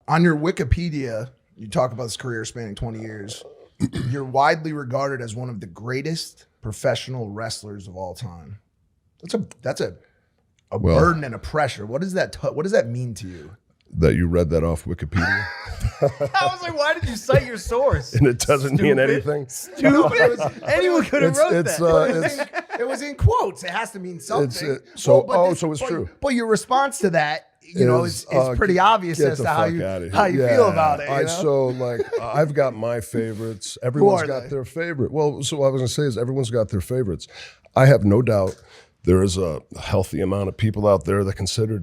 On your Wikipedia, you talk about this career spanning 20 years. You're widely regarded as one of the greatest professional wrestlers of all time. That's a burden and a pressure. What does that mean to you? That you read that off Wikipedia? I was like, why did you cite your source? And it doesn't mean anything? Stupid. Anyone could have wrote that. It was in quotes. It has to mean something. So it's true. But your response to that, is pretty obvious as to how you feel about it. So like I've got my favorites. Everyone's got their favorite. Well, so what I was gonna say is everyone's got their favorites. I have no doubt there is a healthy amount of people out there that consider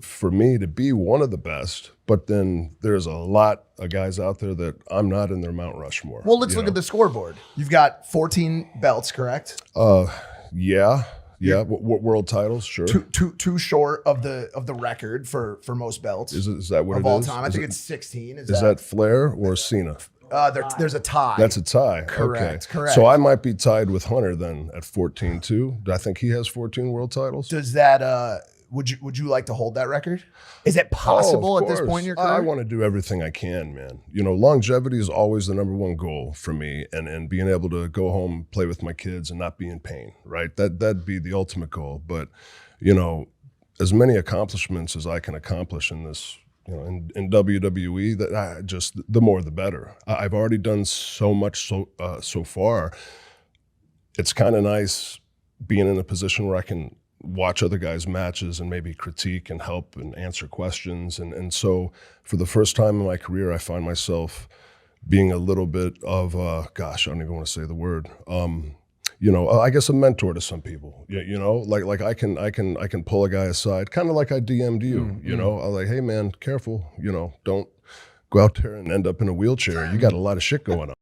for me to be one of the best. But then there's a lot of guys out there that I'm not in their Mount Rushmore. Well, let's look at the scoreboard. You've got 14 belts, correct? Yeah. World titles, sure. Too short of the record for most belts. Is that what of it all is? time? I think it's 16. Is that Flair or Cena? There's a tie. That's a tie. Correct. Okay. Correct. So I might be tied with Hunter then at 14 too. I think he has 14 world titles. Does that? Would you like to hold that record? Is it possible at this point in your career? I want to do everything I can, man. Longevity is always the #1 goal for me, and being able to go home, play with my kids, and not be in pain. Right? That'd be the ultimate goal. But as many accomplishments as I can accomplish in this. In WWE, the more the better. I've already done so much so far. It's kind of nice being in a position where I can watch other guys' matches and maybe critique and help and answer questions. And so for the first time in my career, I find myself being a little bit of, I don't even want to say the word. I guess a mentor to some people, like I can pull a guy aside, kind of like I DM'd you, I'm like, hey man, careful, don't go out there and end up in a wheelchair. You got a lot of shit going on.